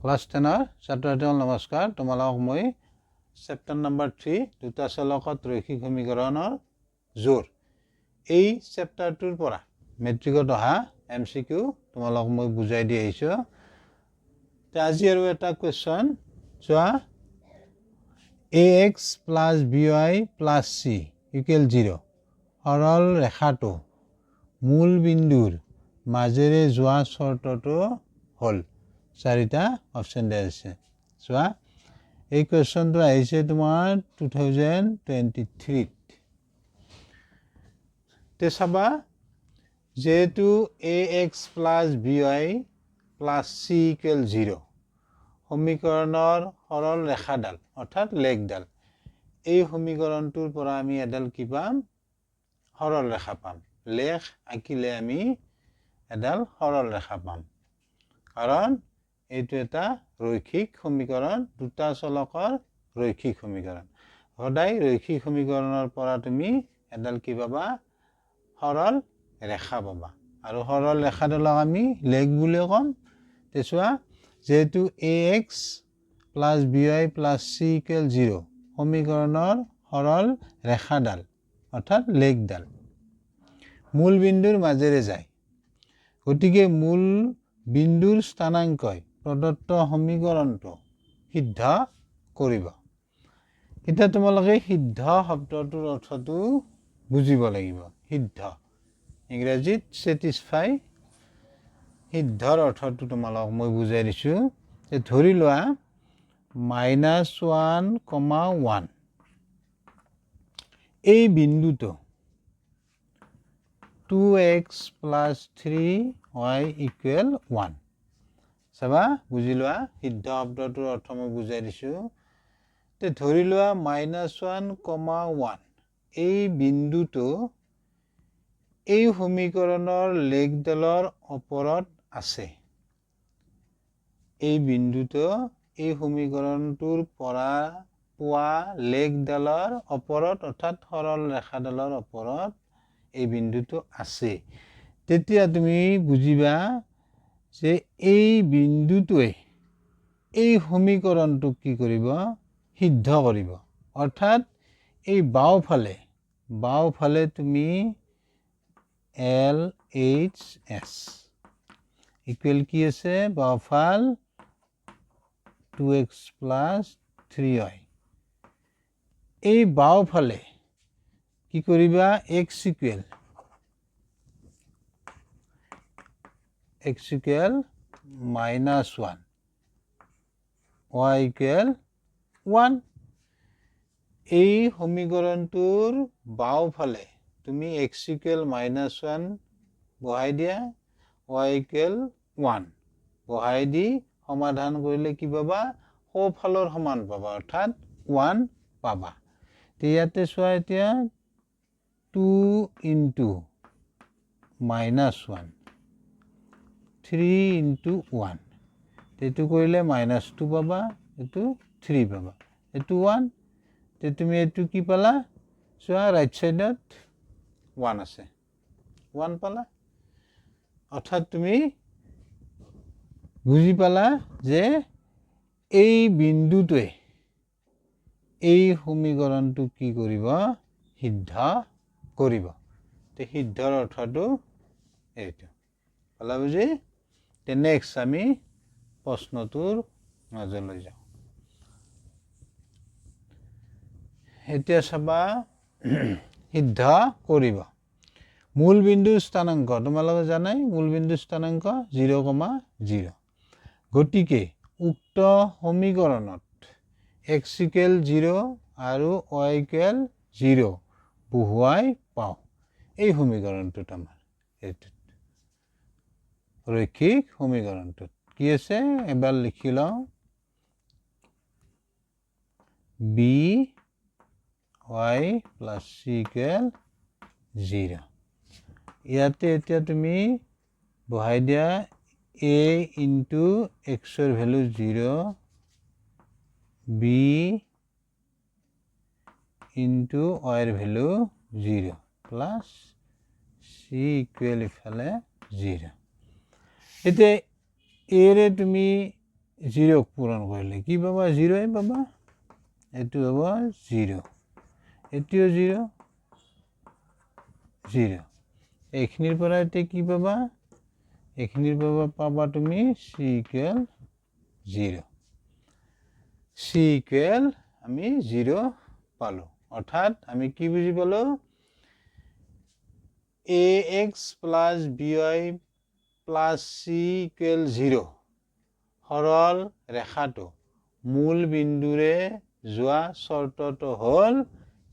Class 10 ছাত্ৰ-ছাত্ৰীসকল নমস্কাৰ। তোমালোকক মই চেপ্টাৰ নম্বৰ 3 দুটা চলকত ৰৈখিক সমীকৰণৰ জোৰ এই চেপ্টাৰটোৰ পৰা মেট্ৰিকত অহা MCQ তোমালোকক মই বুজাই দি আহিছোঁ। আজি আৰু এটা কুৱেশ্যন চোৱা, ax plus by plus c equal 0 সৰল ৰেখাটো মূল বিন্দুৰ মাজেৰে যোৱা চৰ্তটো হ'ল। চাৰিটা অপশ্যন দিয়া আছে। চোৱা, এই কুৱেশ্যনটো আহিছে তোমাৰ 2023 তে চাবা, যেহেতু ax plus by plus c equal 0 সমীকৰণৰ সৰল ৰেখাডাল অৰ্থাৎ লেগডাল, এই সমীকৰণটোৰ পৰা আমি এডাল কি পাম? সৰল ৰেখা পাম। লেখ আঁকিলে আমি এডাল সৰল ৰেখা পাম, কাৰণ এইটো এটা ৰৈখিক সমীকৰণ, দুটা চলকৰ ৰৈখিক সমীকৰণ। সদায় ৰৈখিক সমীকৰণৰ পৰা তুমি এডাল কি পাবা? সৰল ৰেখা পাবা, আৰু সৰল ৰেখাডালক আমি লেগ বুলিও ক'ম। চোৱা, যেহেতু ax plus by plus c equal 0 সমীকৰণৰ সৰল ৰেখাডাল অৰ্থাৎ লেগডাল মূল বিন্দুৰ মাজেৰে যায়, গতিকে মূল বিন্দুৰ স্থানাংকই প্ৰদত্ত সমীকৰণটো সিদ্ধ কৰিব। এতিয়া তোমালোকে সিদ্ধ শব্দটোৰ অৰ্থটো বুজিব লাগিব। সিদ্ধ ইংৰাজীত ছেটিছফাই, সিদ্ধৰ অৰ্থটো তোমালোকক মই বুজাই দিছোঁ। ধৰি লোৱা -1, 1 এই বিন্দুটো 2x plus 3y equal 1। চাবা, বুজি লোৱা, সিদ্ধ শব্দটোৰ অৰ্থ মই বুজাই দিছোঁ। ধৰি লোৱা -1, 1 এই বিন্দুটো এই সমীকৰণৰ লেগডালৰ ওপৰত আছে। এই বিন্দুটো এই সমীকৰণটোৰ পৰা পোৱা লেগডালৰ ওপৰত অৰ্থাৎ সৰল ৰেখাডালৰ ওপৰত এই বিন্দুটো আছে। তেতিয়া তুমি বুজিবা যে এই বিন্দুটোৱে এই সমীকৰণটোক কি কৰিব? সিদ্ধ কৰিব। অৰ্থাৎ এই বাওঁফালে তুমি LHS ইকুৱেল কি আছে? বাওঁফাল 2x plus 3y। এই বাওঁফালে কি কৰিবা? x equal -1, y equal 1। এই সমীকৰণটোৰ বাওঁফালে তুমি x equal -1 বহাই দিয়া, y equal 1 বহাই দি সমাধান কৰিলে কি পাবা? সোঁফালৰ সমান পাবা, অৰ্থাৎ 1 পাবা। ইয়াতে চোৱা, এতিয়া 2 into -1, 3 into 1, এইটো কৰিলে -2 পাবা, এইটো 3 পাবা, এইটো 1। তুমি এইটো কি পালা? চোৱা, ৰাইট চাইডত 1 আছে, 1 পালা। অৰ্থাৎ তুমি বুজি পালা যে এই বিন্দুটোৱে এই সমীকৰণটো কি কৰিব? সিদ্ধ কৰিব। সিদ্ধৰ অৰ্থটো এইটো পালা বুজি। নেক্সট আমি প্ৰশ্নটোৰ মাজলৈ যাওঁ। এতিয়া চাবা, সিদ্ধ কৰিব। মূল বিন্দুৰ স্থানাংক তোমালোকে জানাই, মূল বিন্দুৰ স্থানাংক 0,0। গতিকে উক্ত সমীকৰণত x equal 0 আৰু y equal 0 বহুৱাই পাওঁ। এই সমীকৰণটোত আমাৰ এইটোত ৰৈখিক সমীকৰণটোত কি আছে? এবাৰ লিখি লওঁ, by plus c equal 0। ইয়াতে এতিয়া তুমি বহাই দিয়া a into x ৰ ভেলু 0, b into y ৰ ভেলু 0 প্লাছ c ইকুৱেল ইফালে 0। এতিয়া এৰে তুমি 0 পূরণ করলে কি পাবা 0 পাবা এটু পাবা 0 এটিও 0 0 এইখিনিৰ পৰা এতে কি পাবা এইখিনিৰ পৰা পাবা তুমি c ইকুয়াল 0 c ইকুয়াল আমি 0 পালো অর্থাৎ আমি কি বুঝি পালো ax plus by plus c equal 0 সরল রেখাটো মূল বিন্দুরে যোৱা শৰ্তটো হল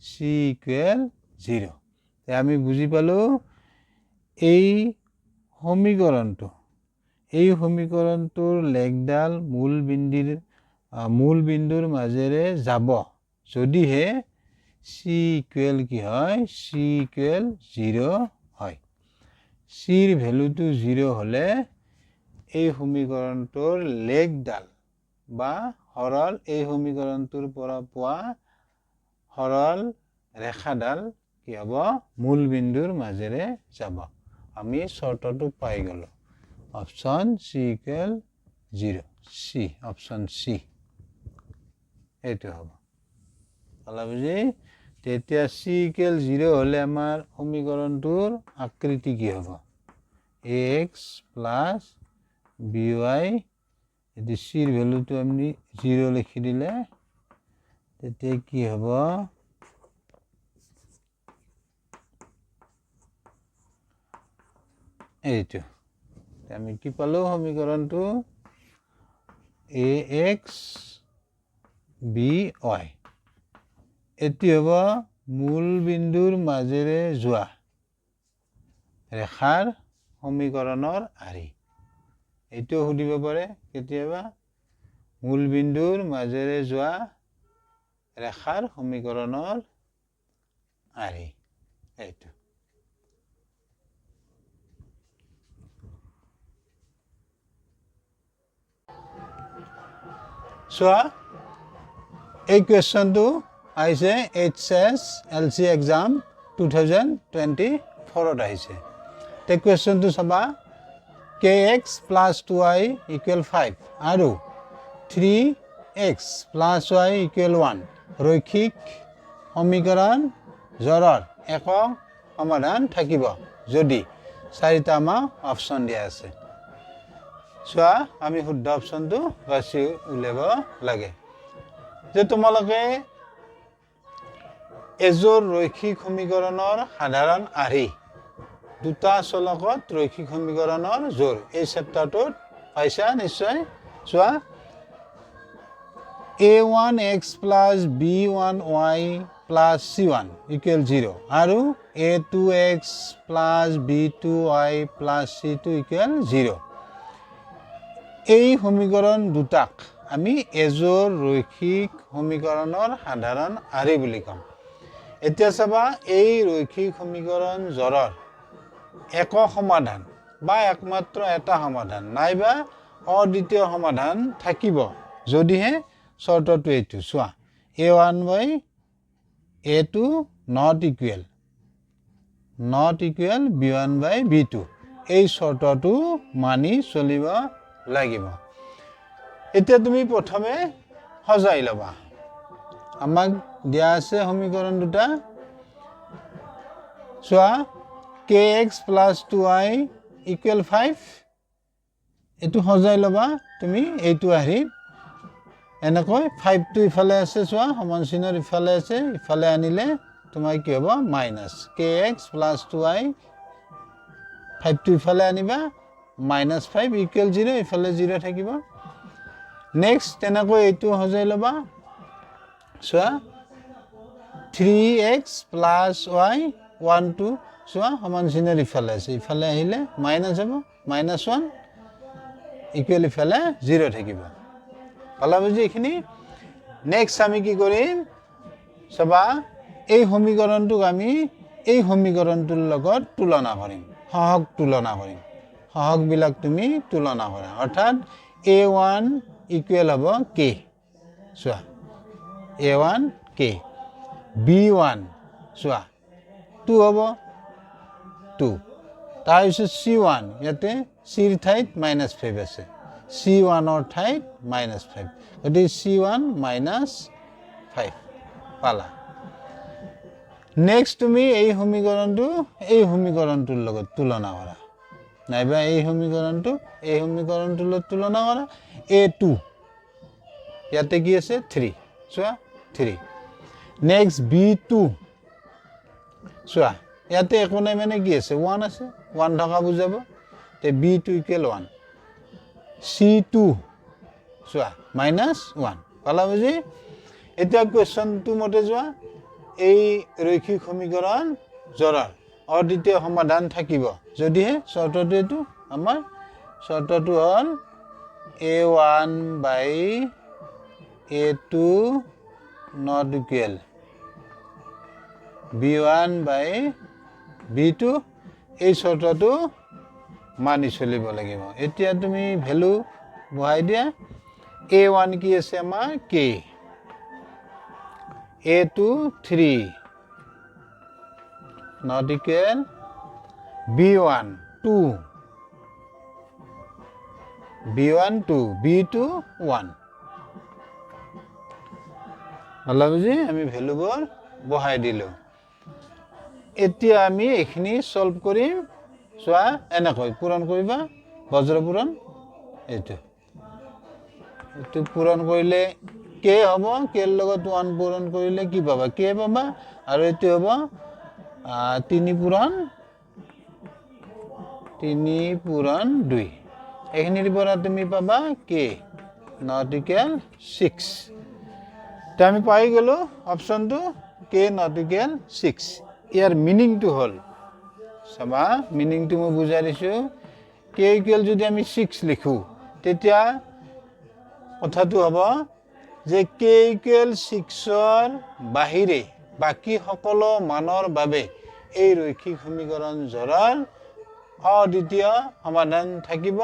c equal 0 তাই আমি বুঝি পালো এই সমীকৰণটোৰ লেগডাল মূল বিন্দুৰ মাজেৰে যাব যদিহে c equal কি হয় c equal 0 হয় c ৰ ভ্যালুটো 0 হলে এই সমীকৰণটোৰ লেগডাল বা সৰল এই সমীকৰণটোৰ পৰা পোৱা সৰল ৰেখাডাল কি হ'ব মূল বিন্দুৰ মাজেৰে যাব আমি শর্তটো পাই গলো option c equal 0 c option c এটো হবে ভালো বুঝি তেতিয়া c equal 0 হলে আমাৰ সমীকৰণটোৰ আকৃতি কি হ'ব ax plus by এটি c ৰ ভ্যালুটো আমি 0 লিখি দিলে তেতিয়া কি হ'ব এইটো আমি কি পালো সমীকৰণটো ax by এটি হ'ব মূল বিন্দুৰ মাজেৰে যোৱা ৰেখাৰ সমীকৰণৰ আৰি এইটো সুধিব পাৰে কেতিয়াবা মূল বিন্দুৰ মাজেৰে যোৱা ৰেখাৰ সমীকৰণৰ আৰি এইটো সোয়া এই কোয়েশ্চনটো আইছে HSLC এক্সাম 2024 ত আইছে তে কোয়েশ্চনটো সবা kx plus 2y equal 5 আৰু 3x plus y equal 1 ৰৈখিক সমীকৰণ জৰৰ একক সমাধান থাকিব যদি চাৰিটা আমাৰ অপচন দিয়া আছে সোয়া আমি শুদ্ধ অপচনটো বাছি উলিয়াব লাগে যে তোমালোকে এজোৰ ৰৈখিক সমীকৰণৰ সাধাৰণ আৰি দুটা চলকত ৰৈখিক সমীকৰণৰ জোৰ এই চেপ্টাৰটোত পাইছা নিশ্চয় সোয়া a1x plus b1y plus c1 equal 0 আৰু a2x plus b2y plus c2 equal 0 এই সমীকৰণ দুটাক আমি এজোৰ ৰৈখিক সমীকৰণৰ সাধাৰণ আৰি বুলি কম এতিয়া চাবা এই ৰৈখিক সমীকৰণ জৰৰ একক সমাধান বা একমাত্ৰ এটা সমাধান নাইবা অদ্বিতীয় সমাধান থাকিব যদিহে শর্তটো এইটো সোয়া a1 by a2 not equal b1 by b2 এই শর্তটো মানি চলিব লাগিব এতিয়া তুমি প্ৰথমে সজাই লবা আমাক দিয়া আছে সমীকৰণ দুটা সোয়া kx plus 2y equal 5 এটো সজাই লবা তুমি এইটো আহি এনেকৈ 5 টো ইফালে আছে সোয়া সমান চিনৰ ইফালে আছে ইফালে আনিলে তোমাৰ কি হ'ব মাইনাস kx plus 2y 5 টো ইফালে আনিবা minus 5 equal 0 ইফালে 0 থাকিব নেক্সট তেনেকৈ এইটো সজাই লবা সোয়া 3x plus y 1 2 সোয়া সমান চিনৰ ইফালে আছে ইফালে আহিলে মাইনাস হ'ব -1 ইকুৱেল ইফালে 0 থাকিব ভালো বুজি এখিনি নেক্সট আমি কি কৰিম সবা এই সমীকৰণটোক আমি এই সমীকৰণটোৰ লগত তুলনা কৰিম সহগ তুলনা কৰিম সহগ বিলাক তুমি তুলনা কৰা অৰ্থাৎ a1 ইকুৱেল হ'ব k সোয়া a1 k b1 সোয়া 2 হ'ব 2 তাৰপিছত c1 ইয়াতে c ৰ ঠাইত -5 আছে C1 ৰ ঠাইত -5 গতিকে C1 -5 পালা নেক্সট তুমি এই সমীকৰণটোৰ লগত তুলনা কৰা নাইবা এই সমীকৰণটোৰ লগত তুলনা কৰা A2 ইয়াতে কি আছে 3 চোৱা 3 নেক্সট B2 চোৱা ইয়াতে একো নাই মানে কি আছে 1 আছে 1 থকা বুজাব তে B2 = 1 C2 চোৱা -1 পালা বুজি এতিয়া কোৱেশ্চনটো মতে যোৱা এই ৰৈখিক সমীকৰণ জৰাৰ অদ্বিতীয় সমাধান থাকিব যদিহে শৰ্তটো এটো আমাৰ শৰ্তটো হ'ল A1 by A2 not equal B1 by B2 এই শৰ্তটো মানি চলিব লাগিব এতিয়া তুমি ভ্যালু বহাই দিয়া A1 কি আছে আমাৰ k A2 3 not equal B1 2 B1 2 B2 1 হলা বুজি আমি ভ্যালুবোৰ বহাই দিলো এতিয়া আমি এখিনি সলভ কৰিম চোৱা এনেকৈ পূৰণ কৰিবা বজ্ৰ পূৰণ এইটো পূৰণ কৰিলে k হ'ব k ৰ লগত 1 পূৰণ কৰিলে কি পাবা k পাবা আৰু এইটো হ'ব 3 পূৰণ 2 এখিনিৰ পৰা তুমি পাবা k not equal 6 তা আমি পাই গলো অপচনটো k not equal 6 ইয়াৰ মিনিংটো হল সবা মিনিংটো মই বুজাই দিছো k equal যদি আমি 6 লিখো তেতিয়া কথাটো হ'ব যে k equal 6 ৰ বাহিৰে বাকি সকলো মানৰ বাবে এই ৰৈখিক সমীকৰণ জৰাৰ অদ্বিতীয় সমাধান থাকিব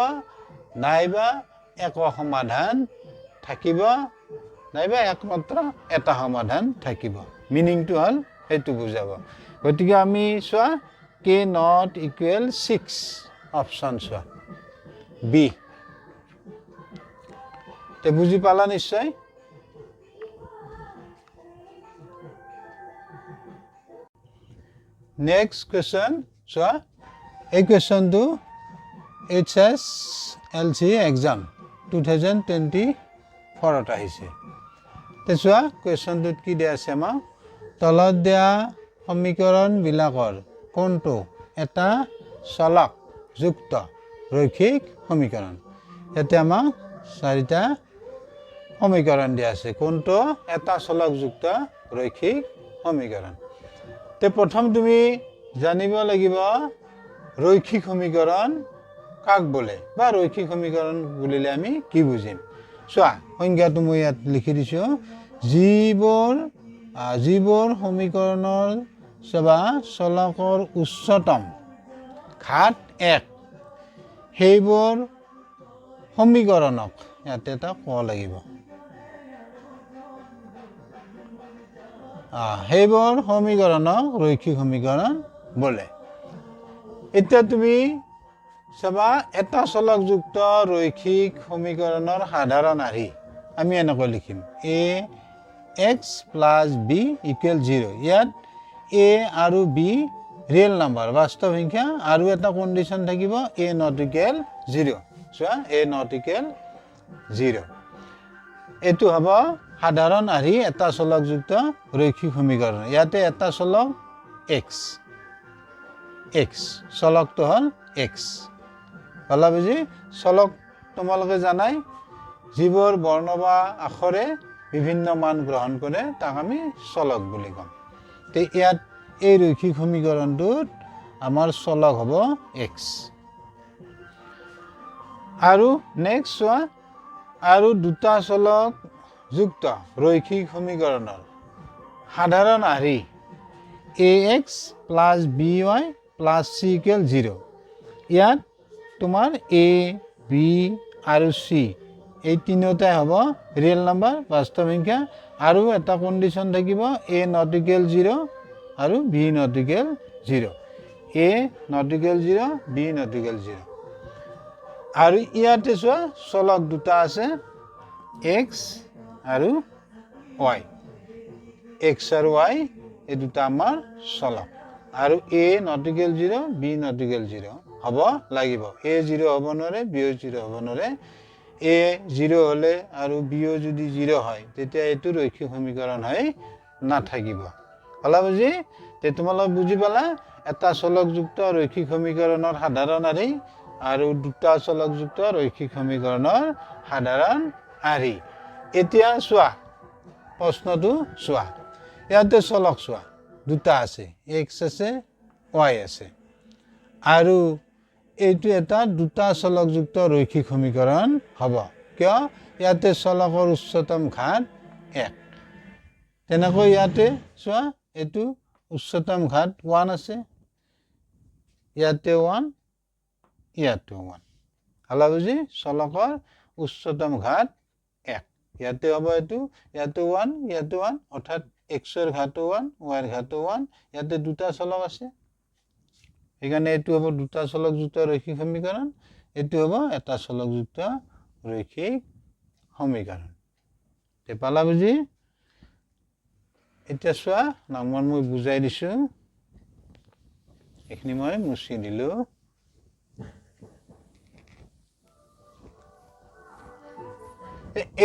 নাইবা এক সমাধান থাকিব নাইবা একমাত্ৰ এটা সমাধান থাকিব মিনিংটো হল হেতু বুজাব গতিকে আমি চোৱা k not equal 6 অপচন চোৱা b তে বুজি পালা নিশ্চয় নেক্সট কোৱেশ্চন চোৱা এই কোৱেশ্চনটো HSLC এক্সাম 2024 ত আহিছে তে চোৱা কোৱেশ্চনটোত কি দিয়া আছে আমাৰ তলত দিয়া সমীকৰণ বিলাকৰ কোনটো এটা চলক যুক্ত ৰৈখিক সমীকৰণ ইয়াতে আমাৰ চাৰিটা সমীকৰণ দিয়া আছে কোনটো এটা চলক যুক্ত ৰৈখিক সমীকৰণ তে প্ৰথম তুমি জানিব লাগিব ৰৈখিক সমীকৰণ কাক বলে বা ৰৈখিক সমীকৰণ বুলিলে আমি কি বুজিম চোৱা সংজ্ঞাটো মই ইয়াত লিখি দিছো জীৱৰ সমীকৰণৰ সবা চলকৰ উচ্চতম ঘাত 1 সেইবোৰ সমীকৰণক ইয়াতে এটা ক লাগিব সেইবোৰ সমীকৰণক ৰৈখিক সমীকৰণ বলে এতিয়া তুমি সবা এটা চলক যুক্ত ৰৈখিক সমীকৰণৰ সাধাৰণ আৰ্হি আমি এনেকৈ লিখিম ax + b = 0 ইয়াত a আৰু b ৰিয়েল নাম্বাৰ বাস্তৱ সংখ্যা আৰু এটা কন্ডিশন থাকিব a not equal 0 চোৱা a not equal 0 এটো হ'ব সাধাৰণ আৰ্হি এটা চলক যুক্ত ৰৈখিক সমীকৰণ ইয়াতে এটা চলক x চলকটো হল x হলা বুজি চলক তোমালোকে জানাই যিবোৰ বৰ্ণ বা আখৰে বিভিন্ন মান গ্ৰহণ কৰে তাক আমি চলক বুলি কম তে ইয়াত এই ৰৈখিক সমীকৰণটোত আমাৰ চলক হ'ব x আৰু নেক্সট চোৱা আৰু দুটা চলক যুক্ত ৰৈখিক সমীকৰণৰ সাধাৰণ আৰ্হি ax + by + c = 0 ইয়াত তোমাৰ a b আৰু c এই তিনিটাই হ'ব ৰিয়েল নাম্বাৰ বাস্তৱ সংখ্যা আৰু এটা কন্ডিশন থাকিব a not equal 0 আৰু b not equal 0 a not equal 0 b not equal 0 আৰু ইয়াতে চোৱা চলক দুটা আছে x আৰু y x আৰু y এই দুটা আমাৰ চলক আৰু a not equal 0 b not equal 0 হ'ব লাগিব a 0 হ'ব নোৱাৰে b 0 হ'ব নোৱাৰে a 0 হলে আৰু b যদি 0 হয় তেতিয়া এটো ৰৈখিক সমীকৰণ হয় নাথাকিব হলা বুজি তে তোমালোক বুজি পালা এটা চলকযুক্ত ৰৈখিক সমীকৰণৰ সাধাৰণ আৰ্হি আৰু দুটা চলকযুক্ত ৰৈখিক সমীকৰণৰ সাধাৰণ আৰ্হি এতিয়া চোৱা প্ৰশ্নটো চোৱা ইয়াতে চলক চোৱা দুটা আছে x আছে y আছে আৰু এইটো এটা দুটা চলকযুক্ত ৰৈখিক সমীকৰণ হ'ব কিয় ইয়াতে চলকৰ উচ্চতম ঘাত 1 তেনেকৈ ইয়াতে চোৱা এটো উচ্চতম ঘাত 1 আছে ইয়াতে 1 ইয়াতে 1 হলা বুজি চলকৰ উচ্চতম ঘাত 1 ইয়াতে হ'ব এটো ইয়াতে 1 ইয়াতে 1 অৰ্থাৎ x এর ঘাত 1 y এর ঘাত 1 ইয়াতে দুটা চলক আছে এখানে এটো হ'ব দুটা চলকযুক্ত রৈখিক সমীকরণ এটো হ'ব এটা চলকযুক্ত রৈখিক সমীকরণ তে পালা বুজি এতিয়া চোৱা নামন মই বুজাই দিছো এখনি মই মুছি দিলো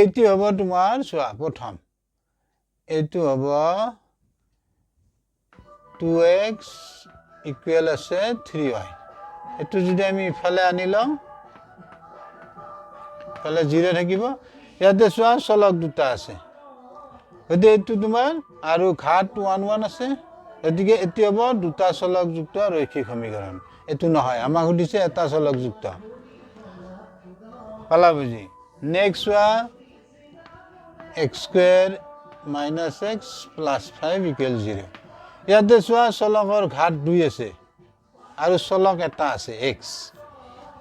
এটো হ'ব তোমাৰ চোৱা প্ৰথম এটো হ'ব 2x ইকুয়াল আছে 3y এটো যদি আমি ইফালে আনি লম তাহলে 0 থাকিব ইয়াতে চোৱা চলক দুটা আছে গতে এটো তোমাৰ আৰু ঘাত 1 1 আছে এদিকে এটি হ'ব দুটা চলকযুক্ত রৈখিক সমীকরণ এটো নহয় আমাক সুধিছে এটা চলকযুক্ত পালা বুজি নেক্সট চোৱা x² - x + 5 = 0 ইয়াতে চোৱা চলকৰ ঘাত 2 আছে আৰু চলক এটা আছে x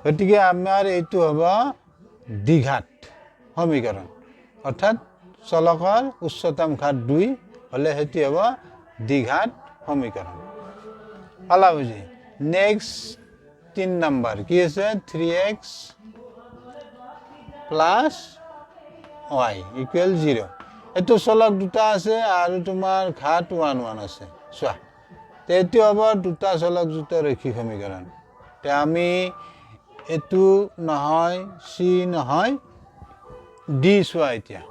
গতিকে আমাৰ এইটো হ'ব দ্বিঘাত সমীকৰণ অৰ্থাৎ চলকৰ উচ্চতম ঘাত 2 হলে হেতি হ'ব দ্বিঘাত সমীকৰণ পালা বুজি নেক্সট 3 নম্বৰ কি আছে 3x + y = 0 এটো চলক দুটা আছে আৰু তোমাৰ ঘাত 1 1 আছে চোৱা তে এটো হ'ব দুটা চলকযুক্ত ৰৈখিক সমীকৰণ তে আমি এটো নহয় c নহয় d চোৱা এতিয়া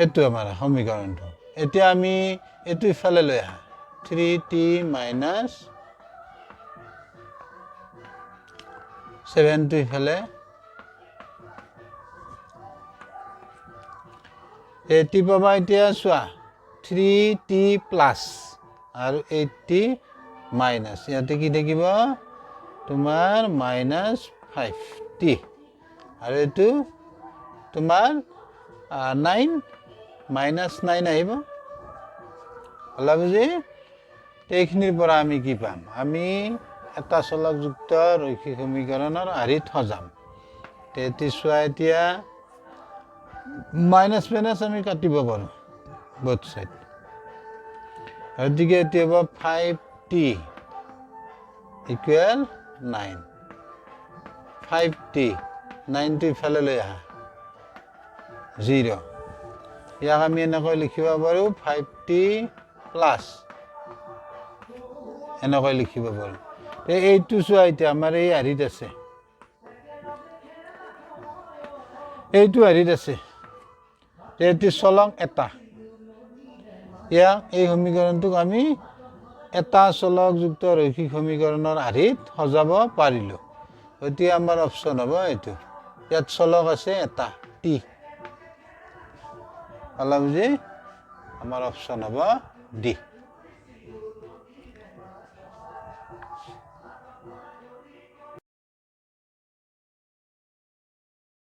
এটো আমাৰ সমীকৰণটো এতিয়া আমি এটো ইফালে লৈ আহা 3t - 7 টো ইফালে এটি পাবা এতিয়া চোৱা 3t প্লাস আৰু 8t মাইনাস ইয়াতে কি থাকিব তোমাৰ -5t আৰু এটো তোমাৰ 9 -9 আহিব হলা বুজি এইখিনিৰ পৰা আমি কি পাম আমি এটা চলকযুক্ত ৰৈখিক সমীকৰণৰ আৰ্হিত সজাম তেতি চোৱা এতিয়া মাইনাস মাইনাস আমি কাটিব পাৰো both সাইড এদিকে এতিয়া 5t = 9 5t 9 টো ইফালে লৈ আহা 0 ইয়াক আমি এনেকৈ লিখিব পাৰো 5t প্লাস এনেকৈ লিখিব পাৰো এইটো চোৱা এতিয়া আমাৰ এই আৰ্হিত আছে এইটো আৰ্হিত আছে এটি চলক এটা ইয়াক এই সমীকৰণটোক আমি এটা চলকযুক্ত ৰৈখিক সমীকৰণৰ আৰ্হিত সজাব পাৰিলো এতিয়া আমাৰ অপচন হ'ব এইটো ইয়াত চলক আছে এটা t পালা বুজি আমাৰ অপচন হ'ব d